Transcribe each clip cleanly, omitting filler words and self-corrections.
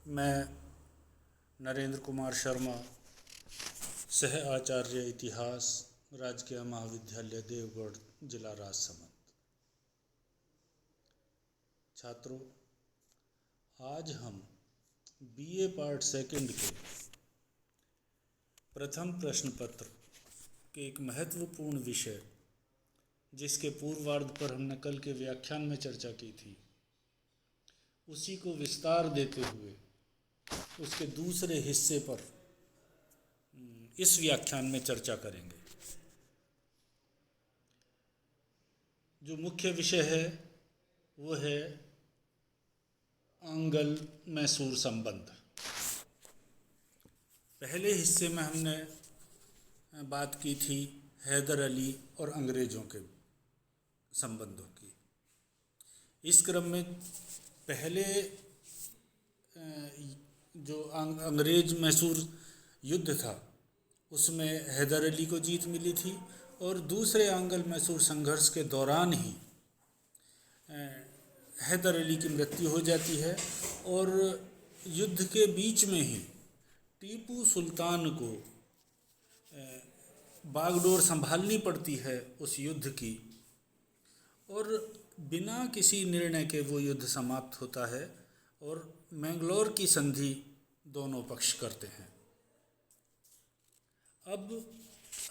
मैं नरेंद्र कुमार शर्मा, सह आचार्य इतिहास, राजकीय महाविद्यालय देवगढ़, जिला राजसमंद। छात्रों, आज हम बीए पार्ट सेकंड के प्रथम प्रश्न पत्र के एक महत्वपूर्ण विषय, जिसके पूर्वार्ध पर हमने कल के व्याख्यान में चर्चा की थी, उसी को विस्तार देते हुए उसके दूसरे हिस्से पर इस व्याख्यान में चर्चा करेंगे। जो मुख्य विषय है वो है आंगल मैसूर संबंध। पहले हिस्से में हमने बात की थी हैदर अली और अंग्रेज़ों के संबंधों की। इस क्रम में पहले जो अंग्रेज मैसूर युद्ध था उसमें हैदर अली को जीत मिली थी, और दूसरे आंगल मैसूर संघर्ष के दौरान ही हैदर अली की मृत्यु हो जाती है, और युद्ध के बीच में ही टीपू सुल्तान को बागडोर संभालनी पड़ती है उस युद्ध की, और बिना किसी निर्णय के वो युद्ध समाप्त होता है और मैंगलोर की संधि दोनों पक्ष करते हैं। अब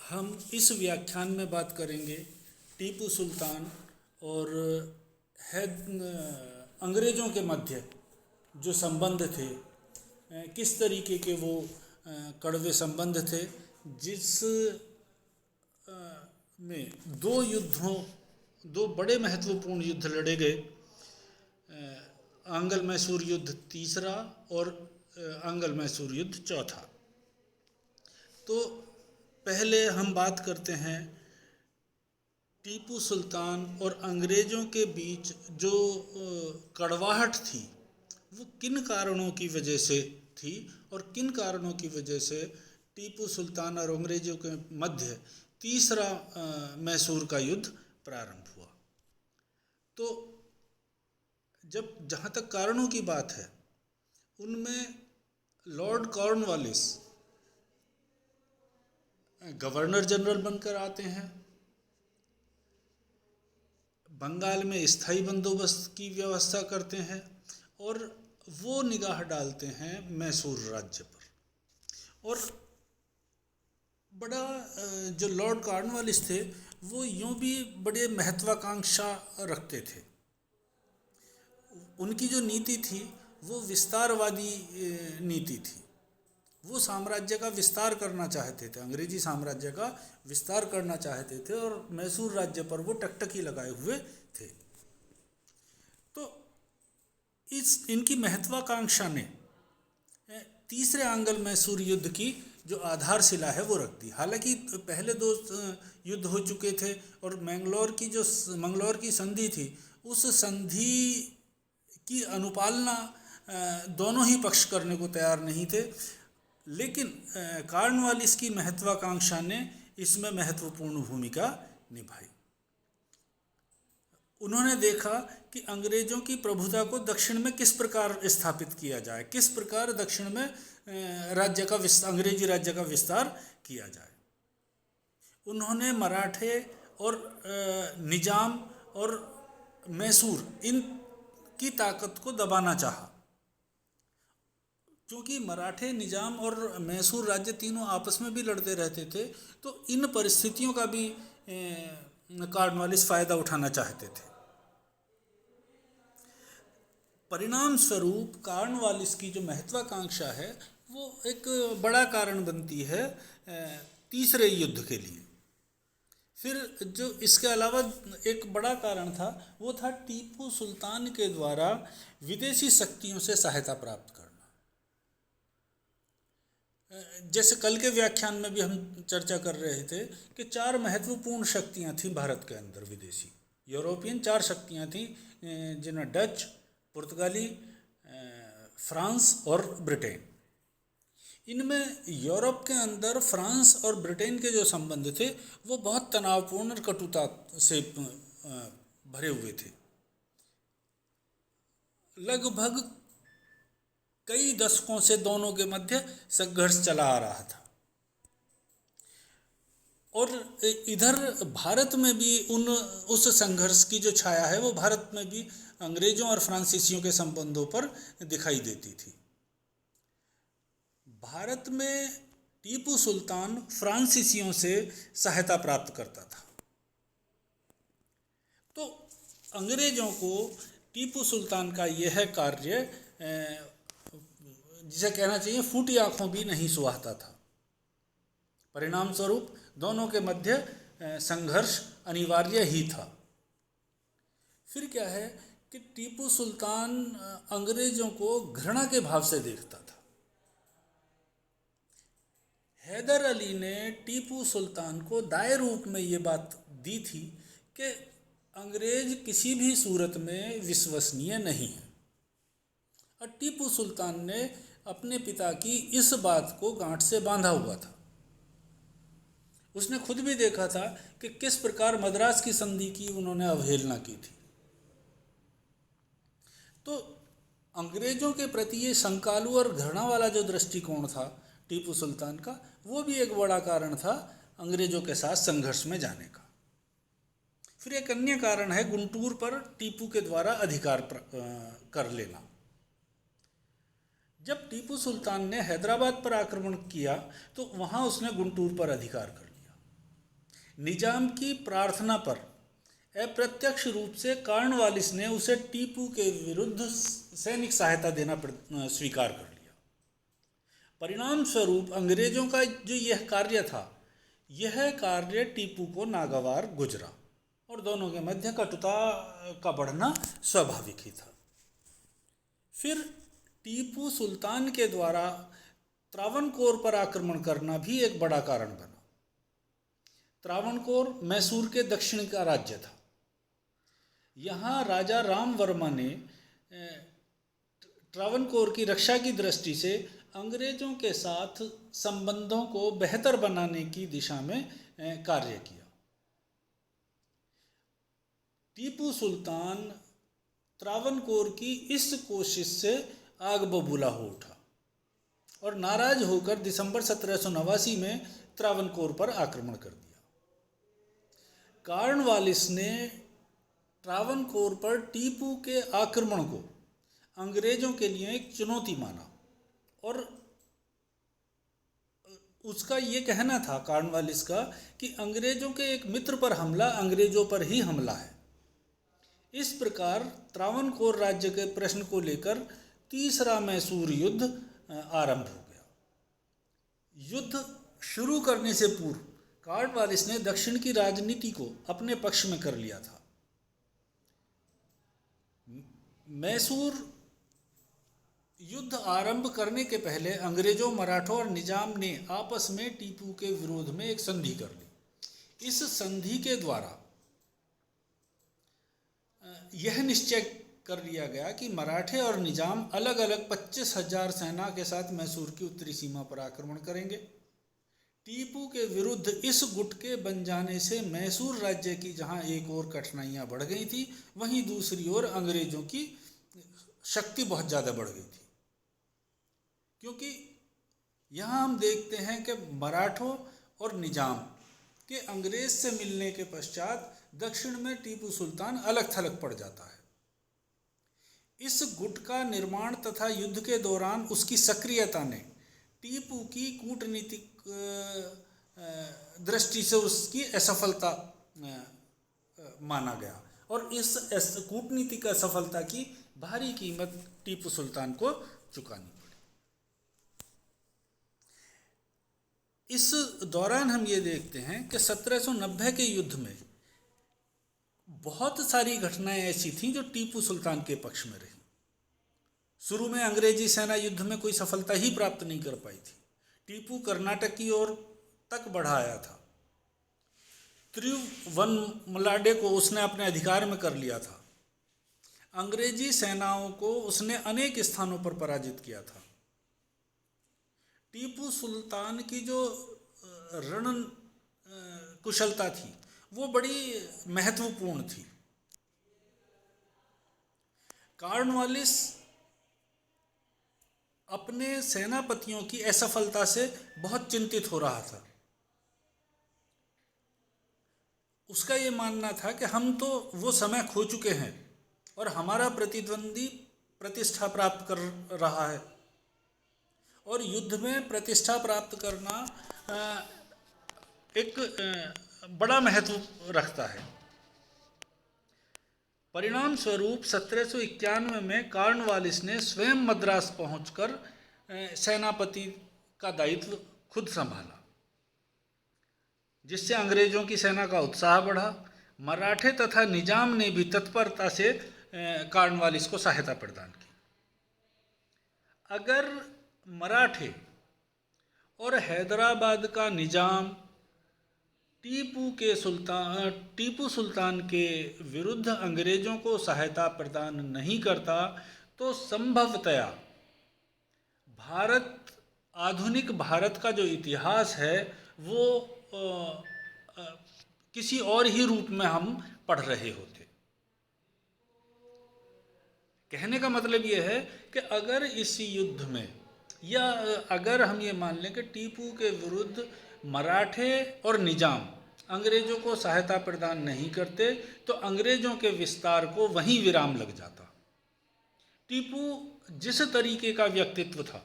हम इस व्याख्यान में बात करेंगे टीपू सुल्तान और अंग्रेज़ों के मध्य जो संबंध थे, किस तरीके के वो कड़वे संबंध थे, जिस में दो बड़े महत्वपूर्ण युद्ध लड़े गए। आंगल मैसूर युद्ध तीसरा और आंगल मैसूर युद्ध चौथा। तो पहले हम बात करते हैं टीपू सुल्तान और अंग्रेज़ों के बीच जो कड़वाहट थी वो किन कारणों की वजह से थी, और किन कारणों की वजह से टीपू सुल्तान और अंग्रेज़ों के मध्य तीसरा मैसूर का युद्ध प्रारंभ हुआ। तो जहाँ तक कारणों की बात है, उनमें लॉर्ड कॉर्नवालिस गवर्नर जनरल बनकर आते हैं, बंगाल में स्थायी बंदोबस्त की व्यवस्था करते हैं, और वो निगाह डालते हैं मैसूर राज्य पर। और बड़ा जो लॉर्ड कॉर्नवालिस थे वो यूँ भी बड़े महत्वाकांक्षा रखते थे। उनकी जो नीति थी वो विस्तारवादी नीति थी। वो साम्राज्य का विस्तार करना चाहते थे, अंग्रेजी साम्राज्य का विस्तार करना चाहते थे, और मैसूर राज्य पर वो टकटकी लगाए हुए थे। तो इनकी महत्वाकांक्षा ने तीसरे आंगल मैसूर युद्ध की जो आधारशिला है वो रख दी। हालांकि पहले दो युद्ध हो चुके थे, और मंगलौर की संधि थी, उस संधि की अनुपालना दोनों ही पक्ष करने को तैयार नहीं थे, लेकिन कॉर्नवालिस की महत्वाकांक्षा ने इसमें महत्वपूर्ण भूमिका निभाई। उन्होंने देखा कि अंग्रेज़ों की प्रभुता को दक्षिण में किस प्रकार स्थापित किया जाए, किस प्रकार दक्षिण में अंग्रेजी राज्य का विस्तार किया जाए। उन्होंने मराठे और निजाम और मैसूर इन की ताकत को दबाना चाहा, क्योंकि मराठे, निजाम और मैसूर राज्य तीनों आपस में भी लड़ते रहते थे। तो इन परिस्थितियों का भी कॉर्नवालिस फ़ायदा उठाना चाहते थे। परिणाम स्वरूप कॉर्नवालिस की जो महत्वाकांक्षा है वो एक बड़ा कारण बनती है तीसरे युद्ध के लिए। फिर जो इसके अलावा एक बड़ा कारण था वो था टीपू सुल्तान के द्वारा विदेशी शक्तियों से सहायता प्राप्त करना। जैसे कल के व्याख्यान में भी हम चर्चा कर रहे थे कि 4 महत्वपूर्ण शक्तियां थीं भारत के अंदर, विदेशी यूरोपियन 4 शक्तियां थीं, जिनमें डच, पुर्तगाली, फ्रांस और ब्रिटेन। इनमें यूरोप के अंदर फ्रांस और ब्रिटेन के जो संबंध थे वो बहुत तनावपूर्ण और कटुता से भरे हुए थे। लगभग कई दशकों से दोनों के मध्य संघर्ष चला आ रहा था। और इधर भारत में भी उस संघर्ष की जो छाया है वो भारत में भी अंग्रेजों और फ्रांसीसियों के संबंधों पर दिखाई देती थी। भारत में टीपू सुल्तान फ्रांसीसियों से सहायता प्राप्त करता था, तो अंग्रेजों को टीपू सुल्तान का यह कार्य जिसे कहना चाहिए फूटी आंखों भी नहीं सुहाता था। परिणाम स्वरूप दोनों के मध्य संघर्ष अनिवार्य ही था। फिर क्या है कि टीपू सुल्तान अंग्रेजों को घृणा के भाव से देखता था। हैदर अली ने टीपू सुल्तान को दाय रूप में ये बात दी थी कि अंग्रेज किसी भी सूरत में विश्वसनीय नहीं है, और टीपू सुल्तान ने अपने पिता की इस बात को गांठ से बांधा हुआ था। उसने खुद भी देखा था कि किस प्रकार मद्रास की संधि की उन्होंने अवहेलना की थी। तो अंग्रेजों के प्रति ये शंकालु और घृणा वाला जो दृष्टिकोण था टीपू सुल्तान का, वो भी एक बड़ा कारण था अंग्रेजों के साथ संघर्ष में जाने का। फिर एक अन्य कारण है गुंटूर पर टीपू के द्वारा अधिकार कर लेना। जब टीपू सुल्तान ने हैदराबाद पर आक्रमण किया तो वहाँ उसने गुंटूर पर अधिकार कर लिया। निजाम की प्रार्थना पर अप्रत्यक्ष रूप से कार्नवालिस ने उसे टीपू के विरुद्ध सैनिक सहायता देना स्वीकार कर लिया। परिणाम स्वरूप अंग्रेजों का जो यह कार्य था, यह कार्य टीपू को नागवार गुजरा और दोनों के मध्य कटुता का बढ़ना स्वाभाविक ही था। फिर टीपू सुल्तान के द्वारा त्रावणकोर पर आक्रमण करना भी एक बड़ा कारण बना। त्रावणकोर मैसूर के दक्षिण का राज्य था। यहाँ राजा राम वर्मा ने त्रावणकोर की रक्षा की दृष्टि से अंग्रेजों के साथ संबंधों को बेहतर बनाने की दिशा में कार्य किया। टीपू सुल्तान त्रावणकोर की इस कोशिश से आग बबूला हो उठा और नाराज होकर दिसंबर 1789 में त्रावणकोर पर आक्रमण कर दिया। कार्नवालिस ने त्रावणकोर पर टीपू के आक्रमण को अंग्रेजों के लिए एक चुनौती माना और उसका ये कहना था कार्नवालिस का कि अंग्रेजों के एक मित्र पर हमला अंग्रेजों पर ही हमला है। इस प्रकार त्रावणकोर राज्य के प्रश्न को लेकर तीसरा मैसूर युद्ध आरंभ हो गया। युद्ध शुरू करने से पूर्व कार्नवालिस ने दक्षिण की राजनीति को अपने पक्ष में कर लिया था। मैसूर युद्ध आरंभ करने के पहले अंग्रेजों, मराठों और निजाम ने आपस में टीपू के विरोध में एक संधि कर ली। इस संधि के द्वारा यह निश्चय कर लिया गया कि मराठे और निजाम अलग अलग 25,000 सेना के साथ मैसूर की उत्तरी सीमा पर आक्रमण करेंगे। टीपू के विरुद्ध इस गुट के बन जाने से मैसूर राज्य की जहां एक ओर कठिनाइयां बढ़ गई थी, वहीं दूसरी ओर अंग्रेजों की शक्ति बहुत ज़्यादा बढ़ गई थी। क्योंकि यहाँ हम देखते हैं कि मराठों और निजाम के अंग्रेज से मिलने के पश्चात दक्षिण में टीपू सुल्तान अलग थलग पड़ जाता है। इस गुट का निर्माण तथा युद्ध के दौरान उसकी सक्रियता ने टीपू की कूटनीतिक दृष्टि से उसकी असफलता माना गया और इस कूटनीतिक असफलता की भारी कीमत टीपू सुल्तान को चुकानी पड़ी। इस दौरान हम ये देखते हैं कि 1790 के युद्ध में बहुत सारी घटनाएं ऐसी थीं जो टीपू सुल्तान के पक्ष में रही। शुरू में अंग्रेजी सेना युद्ध में कोई सफलता ही प्राप्त नहीं कर पाई थी। टीपू कर्नाटक की ओर तक बढ़ा आया था। तिरुवन्नमलाई को उसने अपने अधिकार में कर लिया था। अंग्रेजी सेनाओं को उसने अनेक स्थानों पर पराजित किया था। टीपू सुल्तान की जो रण कुशलता थी वो बड़ी महत्वपूर्ण थी। कार्नवालिस अपने सेनापतियों की असफलता से बहुत चिंतित हो रहा था। उसका ये मानना था कि हम तो वो समय खो चुके हैं और हमारा प्रतिद्वंदी प्रतिष्ठा प्राप्त कर रहा है, और युद्ध में प्रतिष्ठा प्राप्त करना एक बड़ा महत्व रखता है। परिणाम स्वरूप 1791 में कॉर्नवालिस ने स्वयं मद्रास पहुंचकर सेनापति का दायित्व खुद संभाला, जिससे अंग्रेजों की सेना का उत्साह बढ़ा। मराठे तथा निजाम ने भी तत्परता से कॉर्नवालिस को सहायता प्रदान की। अगर मराठे और हैदराबाद का निजाम टीपू सुल्तान के विरुद्ध अंग्रेजों को सहायता प्रदान नहीं करता तो संभवतया आधुनिक भारत का जो इतिहास है वो किसी और ही रूप में हम पढ़ रहे होते। कहने का मतलब ये है कि अगर इस युद्ध में, या अगर हम ये मान लें कि टीपू के विरुद्ध मराठे और निजाम अंग्रेजों को सहायता प्रदान नहीं करते, तो अंग्रेजों के विस्तार को वहीं विराम लग जाता। टीपू जिस तरीके का व्यक्तित्व था,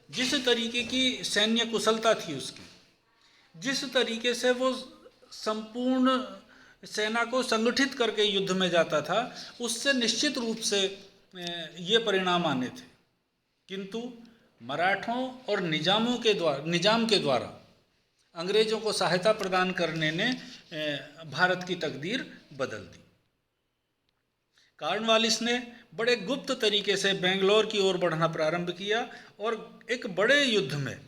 जिस तरीके की सैन्य कुशलता थी उसकी, जिस तरीके से वो संपूर्ण सेना को संगठित करके युद्ध में जाता था, उससे निश्चित रूप से ये परिणाम आने थे। किंतु मराठों और निजाम के द्वारा अंग्रेजों को सहायता प्रदान करने ने भारत की तकदीर बदल दी। कॉर्नवालिस ने बड़े गुप्त तरीके से बेंगलोर की ओर बढ़ना प्रारंभ किया और एक बड़े युद्ध में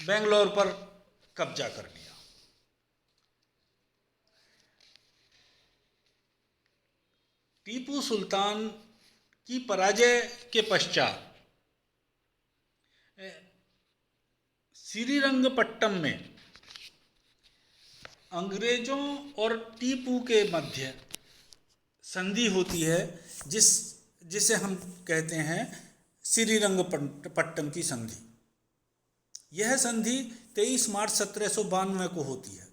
बेंगलोर पर कब्जा कर लिया। टीपू सुल्तान की पराजय के पश्चात श्रीरंगपट्टम में अंग्रेजों और टीपू के मध्य संधि होती है, जिसे हम कहते हैं श्रीरंगपट्टम की संधि। यह संधि 23 मार्च 1792 को होती है,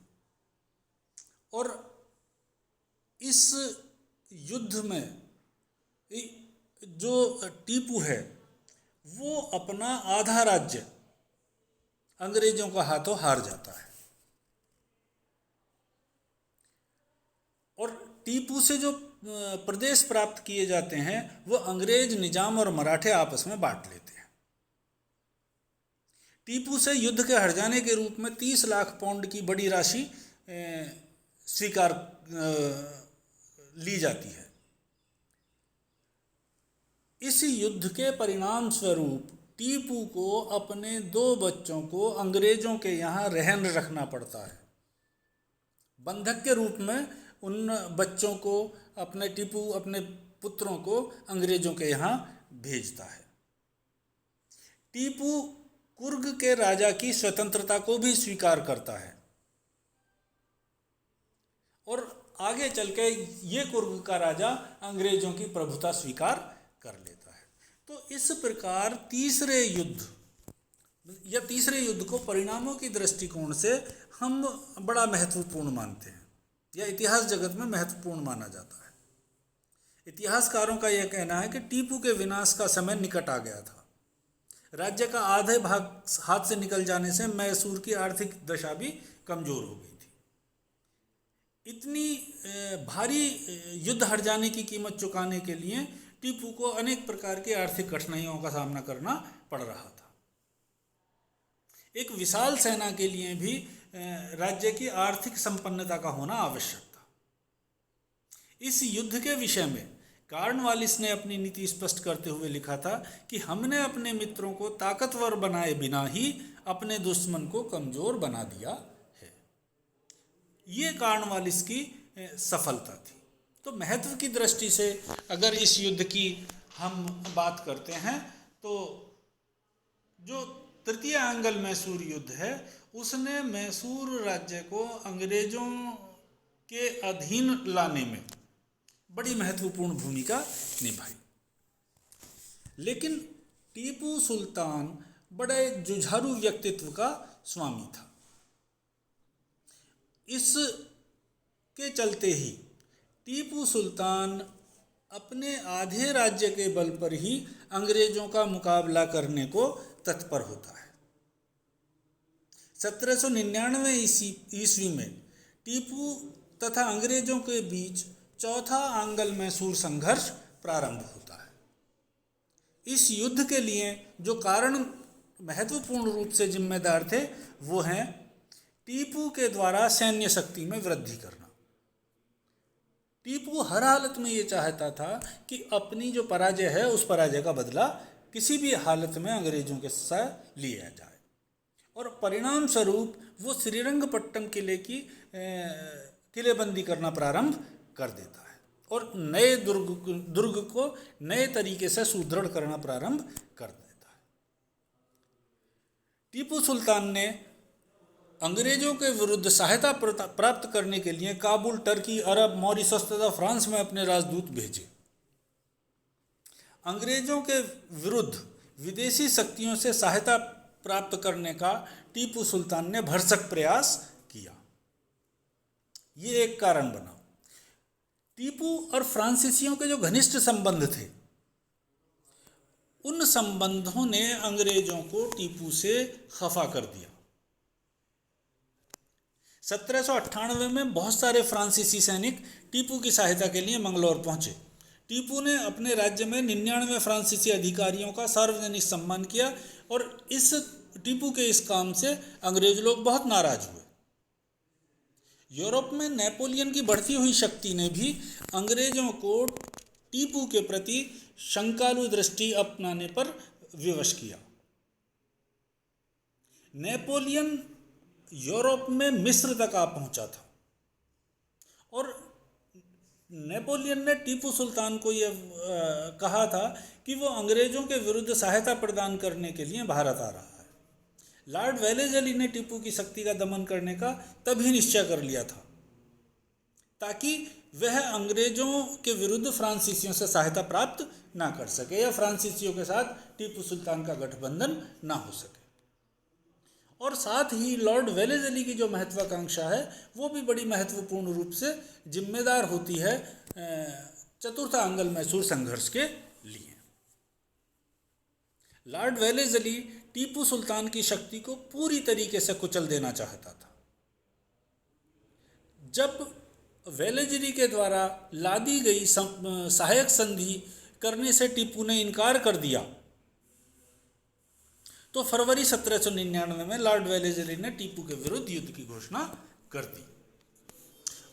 और इस युद्ध में जो टीपू है वो अपना आधा राज्य अंग्रेजों का हाथों हार जाता है, और टीपू से जो प्रदेश प्राप्त किए जाते हैं वो अंग्रेज, निजाम और मराठे आपस में बांट लेते हैं। टीपू से युद्ध के हट जाने के रूप में 30 लाख पाउंड की बड़ी राशि स्वीकार ली जाती है। इस युद्ध के परिणाम स्वरूप टीपू को अपने 2 बच्चों को अंग्रेजों के यहाँ रहन रखना पड़ता है। बंधक के रूप में उन बच्चों को टीपू अपने पुत्रों को अंग्रेजों के यहाँ भेजता है। टीपू कुर्ग के राजा की स्वतंत्रता को भी स्वीकार करता है, और आगे चल के ये कुर्ग का राजा अंग्रेजों की प्रभुता स्वीकार कर लेता है। तो इस प्रकार तीसरे युद्ध को परिणामों की दृष्टिकोण से हम बड़ा महत्वपूर्ण मानते हैं, या इतिहास जगत में महत्वपूर्ण माना जाता है। इतिहासकारों का यह कहना है कि टीपू के विनाश का समय निकट आ गया था। राज्य का आधे भाग हाथ से निकल जाने से मैसूर की आर्थिक दशा भी कमजोर हो गई थी। इतनी भारी युद्ध हट जाने की कीमत चुकाने के लिए टीपू को अनेक प्रकार की आर्थिक कठिनाइयों का सामना करना पड़ रहा था। एक विशाल सेना के लिए भी राज्य की आर्थिक संपन्नता का होना आवश्यक था। इस युद्ध के विषय में कॉर्नवालिस ने अपनी नीति स्पष्ट करते हुए लिखा था कि हमने अपने मित्रों को ताकतवर बनाए बिना ही अपने दुश्मन को कमजोर बना दिया है। ये कॉर्नवालिस की सफलता थी। तो महत्व की दृष्टि से अगर इस युद्ध की हम बात करते हैं, तो जो तृतीय आंग्ल मैसूर युद्ध है उसने मैसूर राज्य को अंग्रेजों के अधीन लाने में बड़ी महत्वपूर्ण भूमिका निभाई। लेकिन टीपू सुल्तान बड़े जुझारू व्यक्तित्व का स्वामी था। इसके चलते ही टीपू सुल्तान अपने आधे राज्य के बल पर ही अंग्रेजों का मुकाबला करने को तत्पर होता है। 1799 ईस्वी में टीपू तथा अंग्रेजों के बीच चौथा आंग्ल मैसूर संघर्ष प्रारंभ होता है। इस युद्ध के लिए जो कारण महत्वपूर्ण रूप से जिम्मेदार थे वो हैं टीपू के द्वारा सैन्य शक्ति में वृद्धि करना। टीपू हर हालत में ये चाहता था कि अपनी जो पराजय है उस पराजय का बदला किसी भी हालत में अंग्रेजों के साथ लिया जाए, और परिणाम स्वरूप वो श्रीरंगपट्टम किले की किलेबंदी करना प्रारंभ कर देता है और नए दुर्ग को नए तरीके से सुदृढ़ करना प्रारंभ कर देता है। टीपू सुल्तान ने अंग्रेजों के विरुद्ध सहायता प्राप्त करने के लिए काबुल, टर्की, अरब, मॉरिशस तथा फ्रांस में अपने राजदूत भेजे। अंग्रेजों के विरुद्ध विदेशी शक्तियों से सहायता प्राप्त करने का टीपू सुल्तान ने भरसक प्रयास किया। ये एक कारण बना। टीपू और फ्रांसीसियों के जो घनिष्ठ संबंध थे, उन संबंधों ने अंग्रेजों को टीपू से खफा कर दिया। 1798 में बहुत सारे फ्रांसीसी सैनिक टीपू की सहायता के लिए मंगलौर पहुंचे। टीपू ने अपने राज्य में 99 फ्रांसीसी अधिकारियों का सार्वजनिक सम्मान किया और इस टीपू के इस काम से अंग्रेज लोग बहुत नाराज हुए। यूरोप में नेपोलियन की बढ़ती हुई शक्ति ने भी अंग्रेजों को टीपू के प्रति शंकालु दृष्टि अपनाने पर विवश किया। नेपोलियन यूरोप में मिस्र तक आ पहुंचा था और नेपोलियन ने टीपू सुल्तान को यह कहा था कि वो अंग्रेजों के विरुद्ध सहायता प्रदान करने के लिए भारत आ रहा है। लॉर्ड वेलेज़ली ने टीपू की शक्ति का दमन करने का तभी निश्चय कर लिया था ताकि वह अंग्रेजों के विरुद्ध फ्रांसीसियों से सहायता प्राप्त ना कर सके या फ्रांसीसियों के साथ टीपू सुल्तान का गठबंधन ना हो सके। और साथ ही लॉर्ड वेलेज़ली की जो महत्वाकांक्षा है वो भी बड़ी महत्वपूर्ण रूप से जिम्मेदार होती है चतुर्थ आंग्ल मैसूर संघर्ष के लिए। लॉर्ड वेलेज़ली टीपू सुल्तान की शक्ति को पूरी तरीके से कुचल देना चाहता था। जब वेलेज़ली के द्वारा लादी गई सहायक संधि करने से टीपू ने इनकार कर दिया तो फरवरी 1799 में लॉर्ड वेलेज़ली ने टीपू के विरुद्ध युद्ध की घोषणा कर दी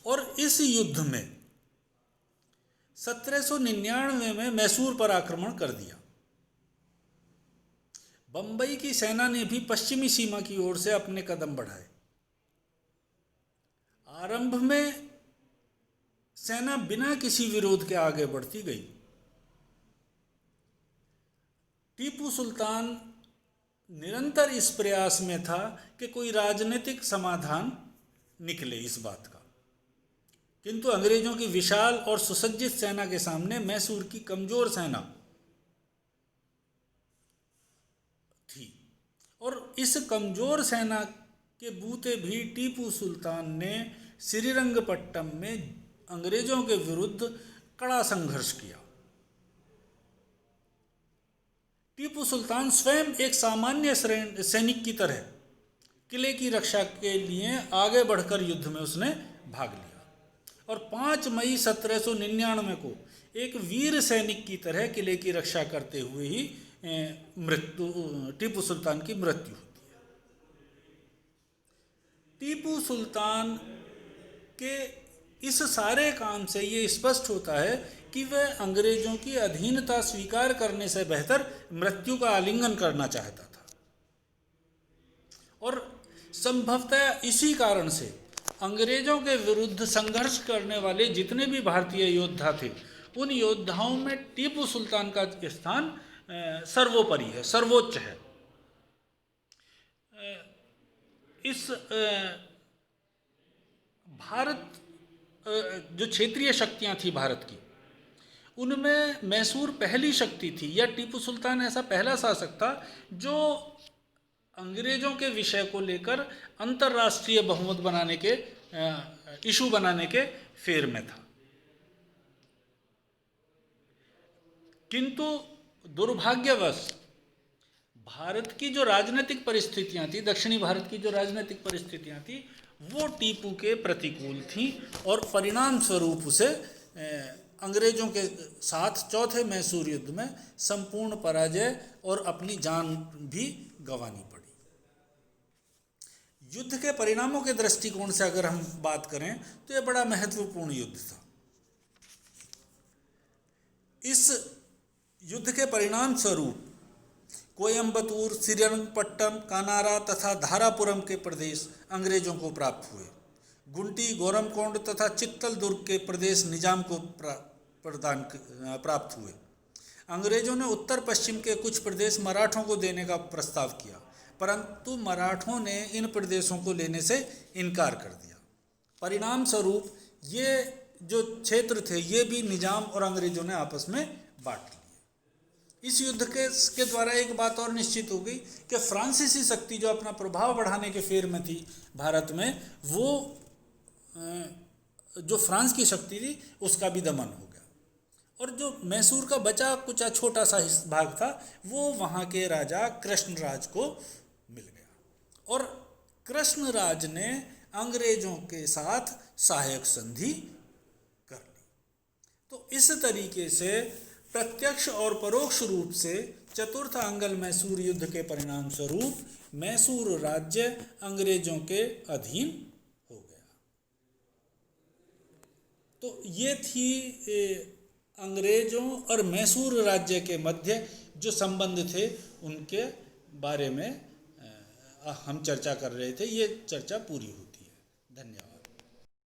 और इस युद्ध में 1799 में मैसूर पर आक्रमण कर दिया। बंबई की सेना ने भी पश्चिमी सीमा की ओर से अपने कदम बढ़ाए। आरंभ में सेना बिना किसी विरोध के आगे बढ़ती गई। टीपू सुल्तान निरंतर इस प्रयास में था कि कोई राजनीतिक समाधान निकले इस बात का, किंतु अंग्रेजों की विशाल और सुसज्जित सेना के सामने मैसूर की कमजोर सेना थी और इस कमजोर सेना के बूते भी टीपू सुल्तान ने श्रीरंगपट्टम में अंग्रेजों के विरुद्ध कड़ा संघर्ष किया। टीपू सुल्तान स्वयं एक सामान्य सैनिक की तरह किले की रक्षा के लिए आगे बढ़कर युद्ध में उसने भाग लिया और 5 मई 1799 को एक वीर सैनिक की तरह किले की रक्षा करते हुए ही टीपू सुल्तान की मृत्यु होती है। टीपू सुल्तान के इस सारे काम से ये स्पष्ट होता है कि वह अंग्रेजों की अधीनता स्वीकार करने से बेहतर मृत्यु का आलिंगन करना चाहता था और संभवतः इसी कारण से अंग्रेजों के विरुद्ध संघर्ष करने वाले जितने भी भारतीय योद्धा थे उन योद्धाओं में टीपू सुल्तान का स्थान सर्वोपरि है, सर्वोच्च है। इस भारत जो क्षेत्रीय शक्तियां थी भारत की, उनमें मैसूर पहली शक्ति थी, या टीपू सुल्तान ऐसा पहला शासक था जो अंग्रेजों के विषय को लेकर अंतर्राष्ट्रीय बहुमत बनाने के इशू बनाने के फेर में था। किंतु दुर्भाग्यवश भारत की जो राजनीतिक परिस्थितियां थी, दक्षिणी भारत की जो राजनीतिक परिस्थितियां थी, वो टीपू के प्रतिकूल थी और परिणाम स्वरूप उसे अंग्रेजों के साथ चौथे मैसूर युद्ध में संपूर्ण पराजय और अपनी जान भी गंवानी पड़ी। युद्ध के परिणामों के दृष्टिकोण से अगर हम बात करें तो यह बड़ा महत्वपूर्ण युद्ध था। इस युद्ध के परिणाम स्वरूप कोयंबटूर, श्रीरंगपट्टम, कानारा तथा धारापुरम के प्रदेश अंग्रेजों को प्राप्त हुए। गुंटी, गोरमकोंड तथा चित्तल दुर्ग के प्रदेश निजाम को प्राप्त हुए। अंग्रेजों ने उत्तर पश्चिम के कुछ प्रदेश मराठों को देने का प्रस्ताव किया, परंतु मराठों ने इन प्रदेशों को लेने से इनकार कर दिया। परिणाम स्वरूप ये जो क्षेत्र थे ये भी निजाम और अंग्रेजों ने आपस में बांट लिए। इस युद्ध के द्वारा एक बात और निश्चित हो गई कि फ्रांसीसी शक्ति जो अपना प्रभाव बढ़ाने के फेर में थी भारत में, वो जो फ्रांस की शक्ति थी उसका भी दमन हो गया, और जो मैसूर का बचा कुचा छोटा सा भाग था वो वहाँ के राजा कृष्णराज को मिल गया, और कृष्णराज ने अंग्रेजों के साथ सहायक संधि कर ली। तो इस तरीके से प्रत्यक्ष और परोक्ष रूप से चतुर्थ आंग्ल मैसूर युद्ध के परिणाम स्वरूप मैसूर राज्य अंग्रेजों के अधीन हो गया। तो ये थी अंग्रेजों और मैसूर राज्य के मध्य जो संबंध थे उनके बारे में हम चर्चा कर रहे थे। ये चर्चा पूरी होती है। धन्यवाद।